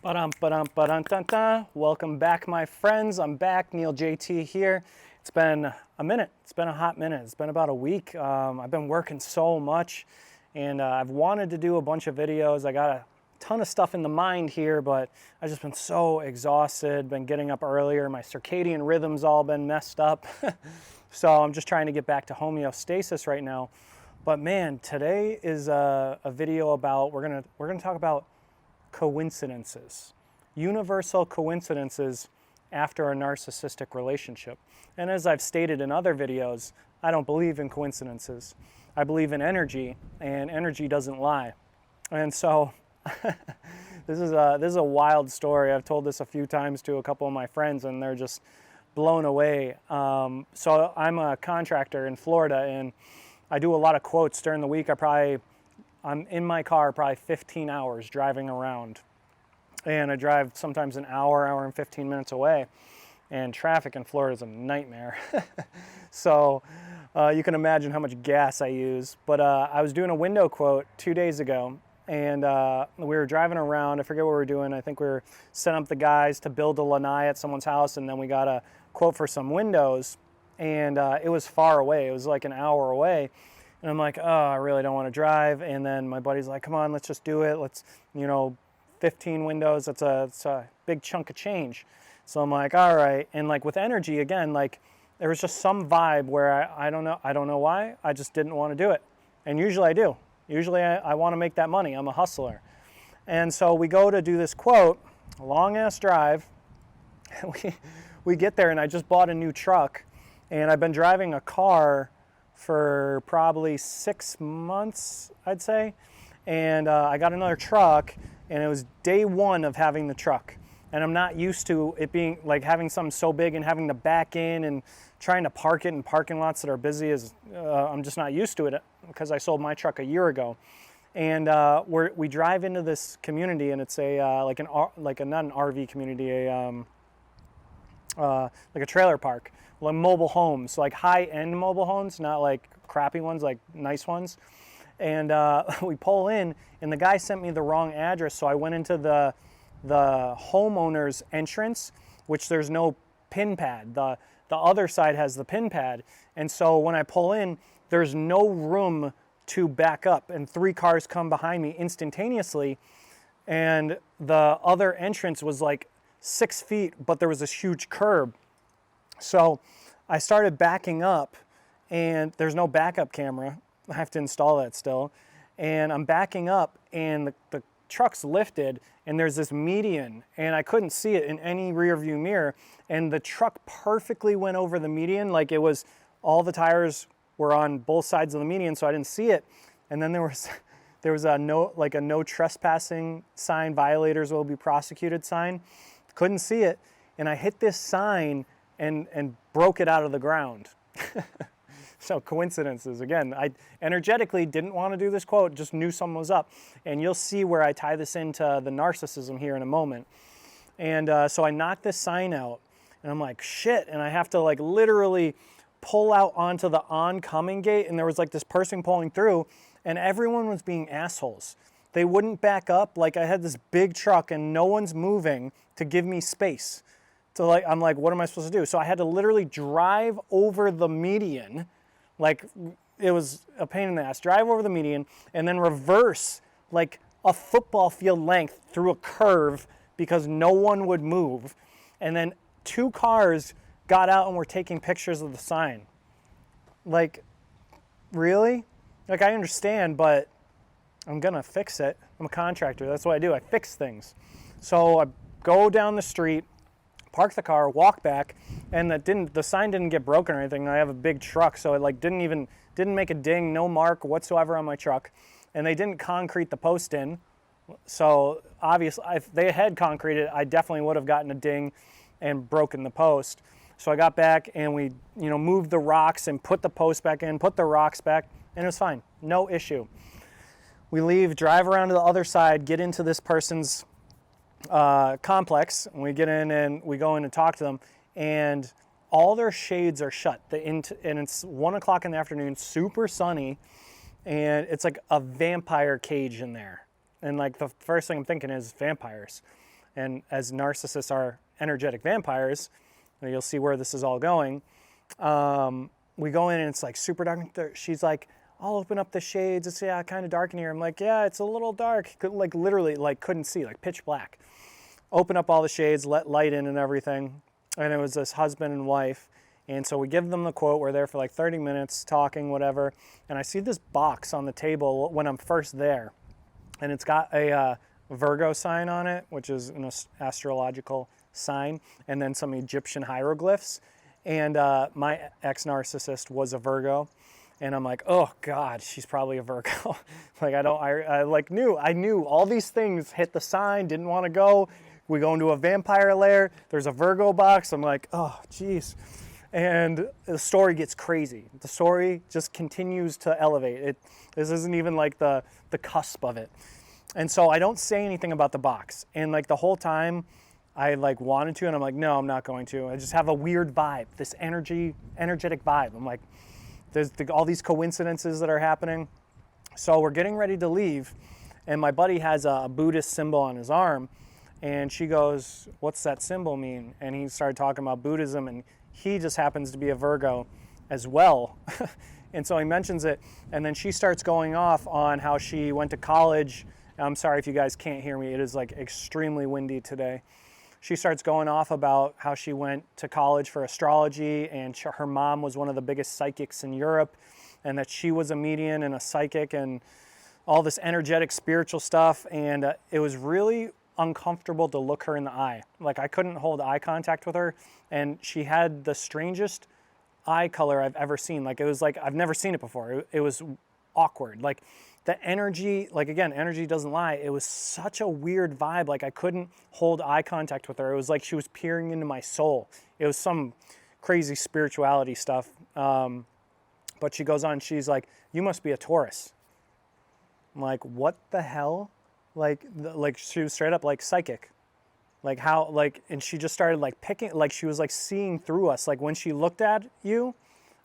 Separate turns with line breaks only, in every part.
Ba-dum. Welcome back, my friends. I'm back, Neil JT here. It's been a minute. It's been a hot minute. It's been about a week. I've been working so much, and I've wanted to do a bunch of videos. I got a ton of stuff in the mind here, but I've just been so exhausted, been getting up earlier. My circadian rhythm's all been messed up. So I'm just trying to get back to homeostasis right now. But man, today is a video about, we're gonna talk about coincidences, universal coincidences after a narcissistic relationship. And as I've stated in other videos, I don't believe in coincidences. I believe in energy, and energy doesn't lie. And so this is a wild story. I've told this a few times to a couple of my friends, and they're just blown away. So I'm a contractor in Florida, and I do a lot of quotes during the week. I'm in my car probably 15 hours driving around, and I drive sometimes an hour and 15 minutes away, and traffic in Florida is a nightmare. So you can imagine how much gas I use. But I was doing a window quote 2 days ago, and we were driving around. I forget what we were doing. I think we were setting up the guys to build a lanai at someone's house, and then we got a quote for some windows, and it was far away. It was like an hour away. And I'm like, oh, I really don't want to drive. And then my buddy's like, come on, let's just do it. Let's, 15 windows, it's a big chunk of change. So I'm like, all right. And like with energy, again, like there was just some vibe where I don't know why, I just didn't want to do it. And usually I do. Usually I want to make that money. I'm a hustler. And so we go to do this quote, a long ass drive. We get there, and I just bought a new truck, and I've been driving a car for probably 6 months, I'd say. And I got another truck, and it was day one of having the truck. And I'm not used to it being like having something so big and having to back in and trying to park it in parking lots that are busy. I'm just not used to it because I sold my truck a year ago. And we drive into this community, and it's not an RV community, like a trailer park. Like mobile homes, like high-end mobile homes, not like crappy ones, like nice ones. And we pull in, and the guy sent me the wrong address, so I went into the homeowner's entrance, which there's no pin pad. The other side has the pin pad, and so when I pull in, there's no room to back up, and 3 cars come behind me instantaneously, and the other entrance was like 6 feet, but there was this huge curb. So I started backing up, and there's no backup camera. I have to install that still. And I'm backing up, and the truck's lifted, and there's this median, and I couldn't see it in any rear view mirror. And the truck perfectly went over the median, like it was, all the tires were on both sides of the median, so I didn't see it. And then there was a no trespassing sign, violators will be prosecuted sign. Couldn't see it, and I hit this sign and broke it out of the ground. So coincidences, again, I energetically didn't want to do this quote, just knew something was up. And you'll see where I tie this into the narcissism here in a moment. And so I knocked this sign out, and I'm like, shit, and I have to like literally pull out onto the oncoming gate, and there was like this person pulling through, and everyone was being assholes. They wouldn't back up. Like I had this big truck, and no one's moving to give me space. So I'm like, what am I supposed to do? So I had to literally drive over the median. Like it was a pain in the ass. Drive over the median and then reverse like a football field length through a curve because no one would move. And then 2 cars got out and were taking pictures of the sign. Like, really? Like I understand, but I'm gonna fix it. I'm a contractor. That's what I do. I fix things. So I go down the street, park the car, walk back, and the sign didn't get broken or anything. I have a big truck, so it like didn't make a ding, no mark whatsoever on my truck. And they didn't concrete the post in. So obviously, if they had concreted, I definitely would have gotten a ding and broken the post. So I got back, and we moved the rocks and put the post back in, put the rocks back, and it was fine. No issue. We leave, drive around to the other side, get into this person's complex, and we get in and we go in and talk to them, and all their shades are shut. And it's 1 o'clock in the afternoon, super sunny, and it's like a vampire cage in there. And like the first thing I'm thinking is vampires. And as narcissists are energetic vampires, and you'll see where this is all going. We go in and it's like super dark. She's like, I'll open up the shades. It's kind of dark in here. I'm like, yeah, it's a little dark. Like literally, like couldn't see, like pitch black. Open up all the shades, let light in and everything. And it was this husband and wife. And so we give them the quote. We're there for like 30 minutes talking, whatever. And I see this box on the table when I'm first there. And it's got a Virgo sign on it, which is an astrological sign, and then some Egyptian hieroglyphs. And my ex-narcissist was a Virgo. And I'm like, oh God, she's probably a Virgo. Like I knew all these things, hit the sign, didn't want to go. We go into a vampire lair. There's a Virgo box. I'm like, oh geez. And the story gets crazy. The story just continues to elevate. This isn't even like the cusp of it. And so I don't say anything about the box. And like the whole time I like wanted to, and I'm like, no, I'm not going to. I just have a weird vibe, this energetic vibe. I'm like, there's all these coincidences that are happening. So we're getting ready to leave, and my buddy has a Buddhist symbol on his arm, and she goes, what's that symbol mean? And he started talking about Buddhism, and he just happens to be a Virgo as well. And so he mentions it, and then she starts going off on how she went to college. I'm sorry if you guys can't hear me. It is like extremely windy today. She starts going off about how she went to college for astrology, and her mom was one of the biggest psychics in Europe, and that she was a medium and a psychic and all this energetic spiritual stuff. And it was really uncomfortable to look her in the eye. Like I couldn't hold eye contact with her, and she had the strangest eye color I've ever seen. Like it was like I've never seen it before. It was awkward. Like the energy, like again, energy doesn't lie. It was such a weird vibe. Like I couldn't hold eye contact with her. It was like she was peering into my soul. It was some crazy spirituality stuff. But she goes on, she's like, you must be a Taurus. I'm like, what the hell? Like she was straight up like psychic. Like how, like, and she just started like picking, like she was like seeing through us. Like when she looked at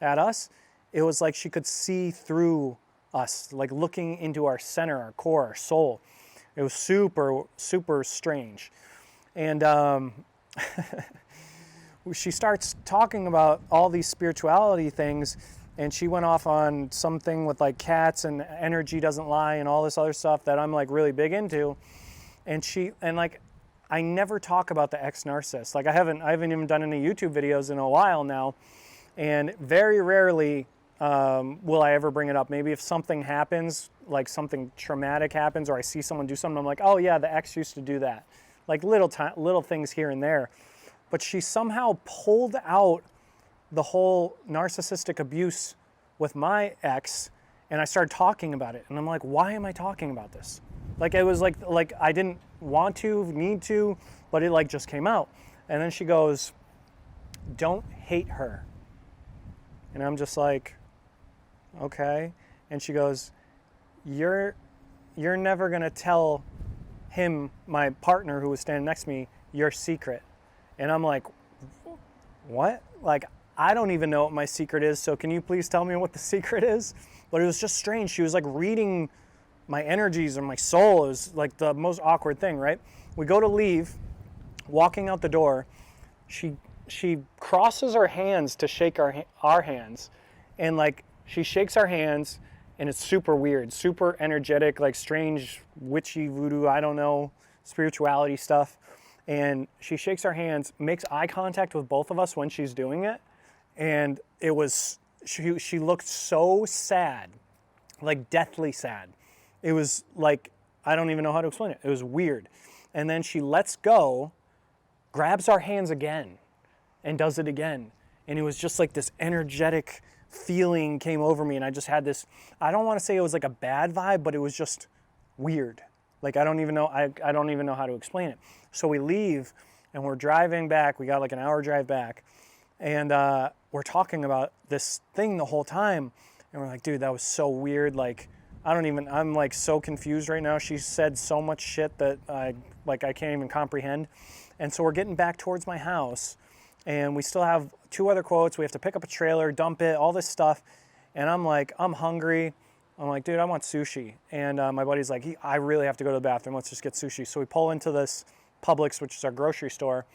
us, it was like she could see through us, like looking into our center, our core, our soul. It was super, super strange. And she starts talking about all these spirituality things, and she went off on something with like cats and energy doesn't lie and all this other stuff that I'm like really big into. And I never talk about the ex-narcissist. Like I haven't even done any YouTube videos in a while now, and very rarely will I ever bring it up. Maybe if something happens, like something traumatic happens, or I see someone do something, I'm like, oh yeah, the ex used to do that. Like little things here and there. But she somehow pulled out the whole narcissistic abuse with my ex, and I started talking about it. And I'm like, why am I talking about this? Like it was like I didn't want to, need to, but it like just came out. And then she goes, don't hate her. And I'm just like, okay. And she goes, you're never gonna tell him, my partner who was standing next to me, your secret. And I'm like, what? Like, I don't even know what my secret is, so can you please tell me what the secret is? But it was just strange. She was like reading my energies or my soul. It was like the most awkward thing, right? We go to leave, walking out the door, she crosses her hands to shake our hands, and like she shakes our hands, and it's super weird, super energetic, like strange witchy voodoo, I don't know, spirituality stuff. And she shakes our hands, makes eye contact with both of us when she's doing it, and it was she looked so sad, like deathly sad. It was like, I don't even know how to explain it. It was weird. And then she lets go, grabs our hands again, and does it again. And it was just like this energetic feeling came over me, and I just had this, I don't want to say it was like a bad vibe, but it was just weird. Like I don't even know how to explain it. So we leave, and we're driving back. We got like an hour drive back, and we're talking about this thing the whole time. And we're like, dude, that was so weird. Like, I'm like so confused right now. She said so much shit that I can't even comprehend. And so we're getting back towards my house, and we still have 2 other quotes. We have to pick up a trailer, dump it, all this stuff. And I'm like, I'm hungry. I'm like, dude, I want sushi. And my buddy's like, I really have to go to the bathroom. Let's just get sushi. So we pull into this Publix, which is our grocery store,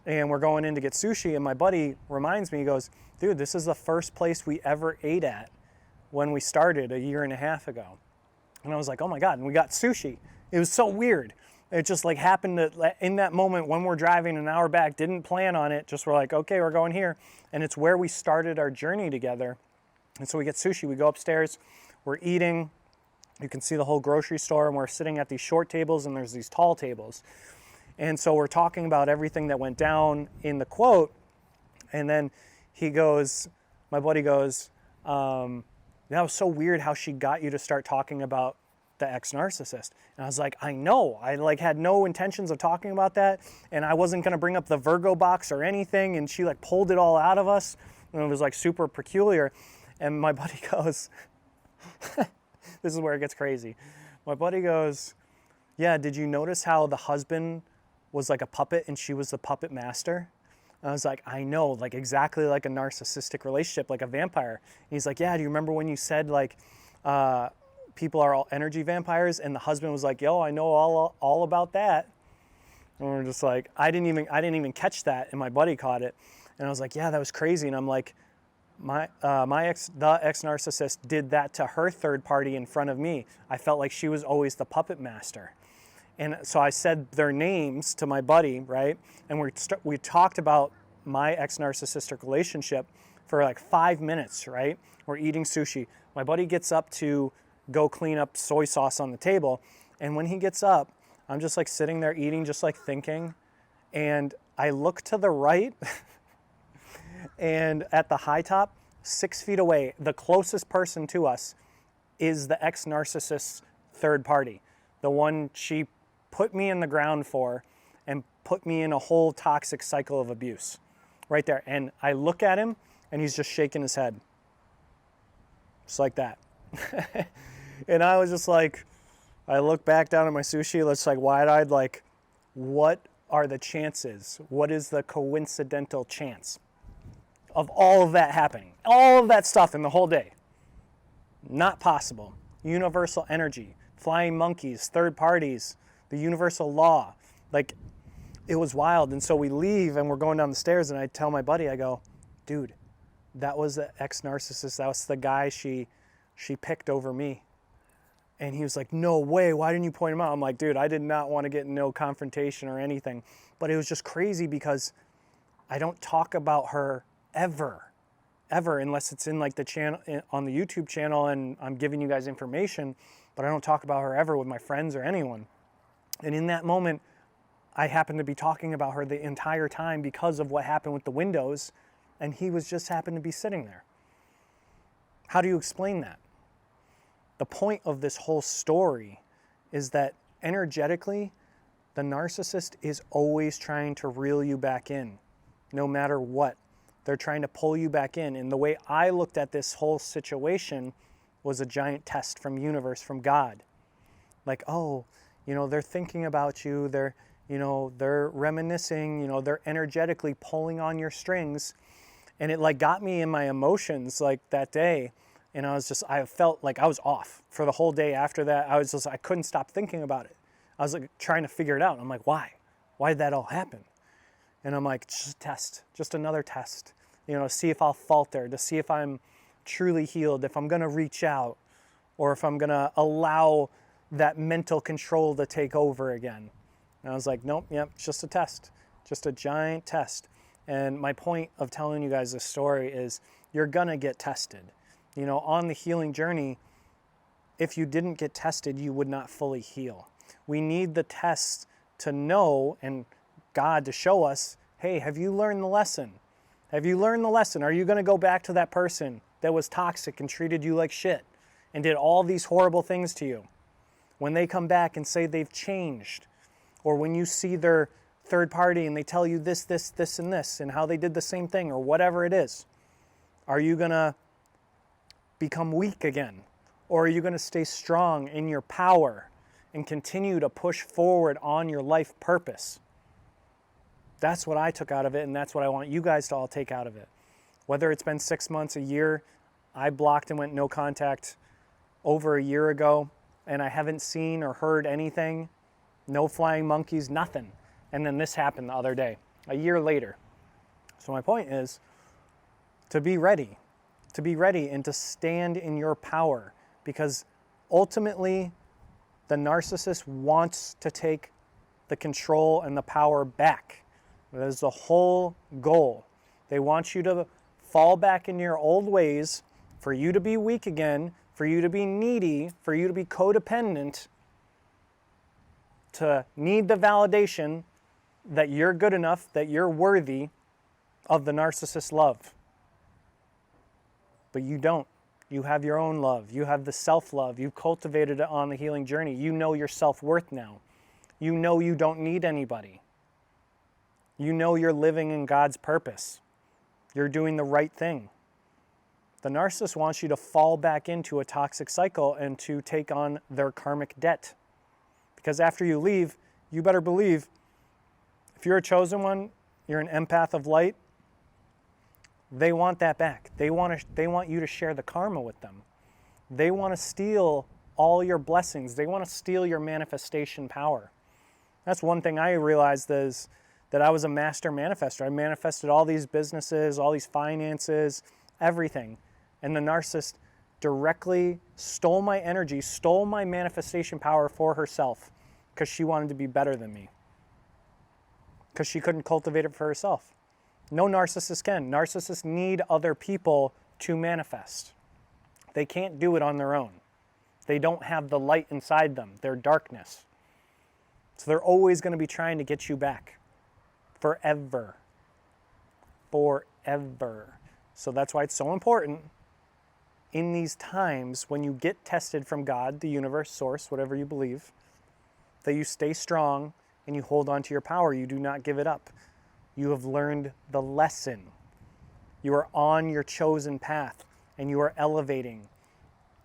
and we're going in to get sushi, and my buddy reminds me, he goes, dude, this is the first place we ever ate at when we started a year and a half ago. And I was like, oh my God, and we got sushi. It was so weird. It just like happened to, in that moment when we're driving an hour back, didn't plan on it, just we're like, okay, we're going here. And it's where we started our journey together. And so we get sushi, we go upstairs, we're eating. You can see the whole grocery store, and we're sitting at these short tables and there's these tall tables. And so we're talking about everything that went down in the quote. And then he goes, my buddy goes, that was so weird how she got you to start talking about the ex-narcissist. And I was like, I know, I like had no intentions of talking about that. And I wasn't going to bring up the Virgo box or anything. And she like pulled it all out of us. And it was like super peculiar. And my buddy goes, this is where it gets crazy. My buddy goes, yeah, did you notice how the husband was like a puppet and she was the puppet master? And I was like, I know, like exactly like a narcissistic relationship, like a vampire. And he's like, yeah, do you remember when you said like people are all energy vampires? And the husband was like, yo, I know all about that. And we're just like, I didn't even catch that, and my buddy caught it. And I was like, yeah, that was crazy. And I'm like, the ex-narcissist did that to her third party in front of me. I felt like she was always the puppet master. And so I said their names to my buddy, right? And we talked about my ex-narcissistic relationship for like 5 minutes, right? We're eating sushi. My buddy gets up to go clean up soy sauce on the table. And when he gets up, I'm just like sitting there eating, just like thinking. And I look to the right and at the high top, 6 feet away, the closest person to us is the ex-narcissist's third party, the one she put me in the ground for and put me in a whole toxic cycle of abuse right there. And I look at him and he's just shaking his head. Just like that. And I was just like, I look back down at my sushi, it's like wide-eyed, like, what are the chances? What is the coincidental chance of all of that happening? All of that stuff in the whole day. Not possible. Universal energy, flying monkeys, third parties, the universal law. Like, it was wild. And so we leave and we're going down the stairs and I tell my buddy, I go, dude, that was the ex-narcissist. That was the guy she picked over me. And he was like, no way, why didn't you point him out? I'm like, dude, I did not want to get no confrontation or anything. But it was just crazy because I don't talk about her ever, unless it's in like the channel, on the YouTube channel, and I'm giving you guys information, but I don't talk about her ever with my friends or anyone. And in that moment, I happened to be talking about her the entire time because of what happened with the windows, and he was just happened to be sitting there. How do you explain that? The point of this whole story is that energetically, the narcissist is always trying to reel you back in, no matter what. They're trying to pull you back in. And the way I looked at this whole situation was a giant test from universe, from God. Like, oh, they're thinking about you. They're reminiscing, they're energetically pulling on your strings. And it like got me in my emotions like that day. And I felt like I was off for the whole day after that. I couldn't stop thinking about it. I was like trying to figure it out. I'm like, why? Why did that all happen? And I'm like, just a test, just another test, see if I'll falter, to see if I'm truly healed, if I'm going to reach out, or if I'm going to allow that mental control to take over again. And I was like, nope, it's just a test, just a giant test. And my point of telling you guys this story is you're going to get tested. On the healing journey, if you didn't get tested, you would not fully heal. We need the tests to know, and God to show us, hey, have you learned the lesson? Have you learned the lesson? Are you going to go back to that person that was toxic and treated you like shit and did all these horrible things to you? When they come back and say they've changed, or when you see their third party and they tell you this, and this, and how they did the same thing, or whatever it is, are you going to become weak again? Or are you going to stay strong in your power and continue to push forward on your life purpose? That's what I took out of it, and that's what I want you guys to all take out of it. Whether it's been 6 months, a year, I blocked and went no contact over a year ago, and I haven't seen or heard anything, no flying monkeys, nothing. And then this happened the other day, a year later. So my point is to be ready and to stand in your power, because ultimately the narcissist wants to take the control and the power back. That is the whole goal. They want you to fall back in your old ways, for you to be weak again, for you to be needy, for you to be codependent, to need the validation that you're good enough, that you're worthy of the narcissist's love. But you don't. You have your own love. You have the self-love. You've cultivated it on the healing journey. You know your self-worth now. You know you don't need anybody. You know you're living in God's purpose. You're doing the right thing. The narcissist wants you to fall back into a toxic cycle and to take on their karmic debt. Because after you leave, you better believe, if you're a chosen one, you're an empath of light, they want that back. They want you to share the karma with them. They want to steal all your blessings. They want to steal your manifestation power. That's one thing I realized, is that I was a master manifester. I manifested all these businesses, all these finances, everything. And the narcissist directly stole my energy, stole my manifestation power for herself, because she wanted to be better than me, because she couldn't cultivate it for herself. No narcissist can. Narcissists need other people to manifest. They can't do it on their own. They don't have the light inside them. They're darkness. So they're always going to be trying to get you back. Forever. Forever. So that's why it's so important in these times when you get tested from God, the universe, source, whatever you believe, that you stay strong and you hold on to your power. You do not give it up. You have learned the lesson. You are on your chosen path and you are elevating.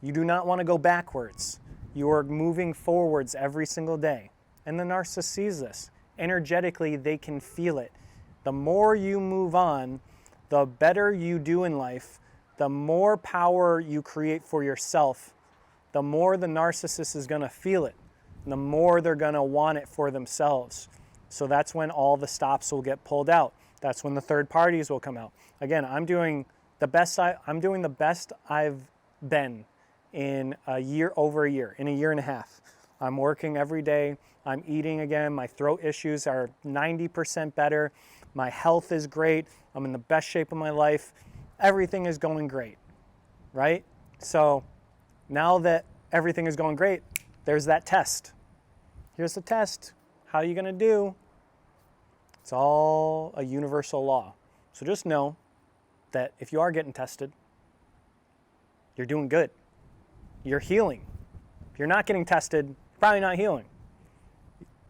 You do not want to go backwards. You are moving forwards every single day. And the narcissist sees this. Energetically, they can feel it. The more you move on, the better you do in life, the more power you create for yourself, the more the narcissist is going to feel it, and the more they're going to want it for themselves. So that's when all the stops will get pulled out. That's when the third parties will come out. Again, I'm doing the best I've been in a year, over a year, in a year and a half. I'm working every day. I'm eating again. My throat issues are 90% better. My health is great. I'm in the best shape of my life. Everything is going great, right? So now that everything is going great, there's that test. Here's the test. How are you going to do? It's all a universal law. So just know that if you are getting tested, you're doing good. You're healing. If you're not getting tested, probably not healing.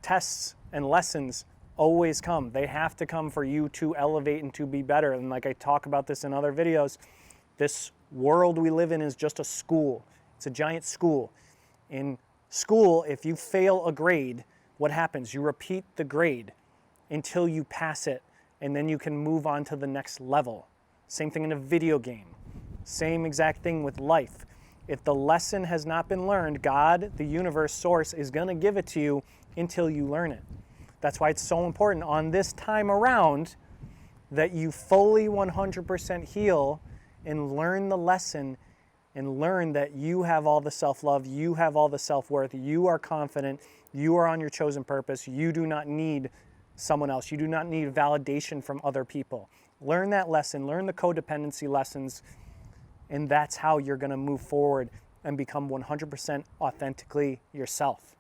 Tests and lessons always come. They have to come for you to elevate and to be better. And like I talk about this in other videos, this world we live in is just a school. It's a giant school. In school, if you fail a grade, what happens? You repeat the grade until you pass it, and then you can move on to the next level. Same thing in a video game. Same exact thing with life. If the lesson has not been learned, God, the universe, source, is going to give it to you until you learn it. That's why it's so important on this time around that you fully 100% heal and learn the lesson and learn that you have all the self-love, you have all the self-worth, you are confident, you are on your chosen purpose, you do not need someone else, you do not need validation from other people. Learn that lesson, learn the codependency lessons, and that's how you're going to move forward and become 100% authentically yourself.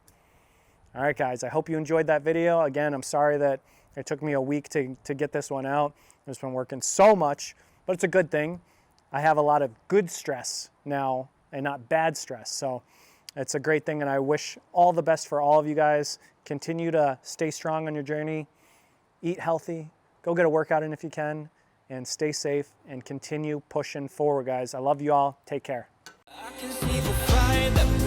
All right, guys, I hope you enjoyed that video. Again, I'm sorry that it took me a week to get this one out. I've just been working so much, but it's a good thing. I have a lot of good stress now and not bad stress. So it's a great thing, and I wish all the best for all of you guys. Continue to stay strong on your journey. Eat healthy. Go get a workout in if you can, and stay safe and continue pushing forward, guys. I love you all. Take care. I can see the fire that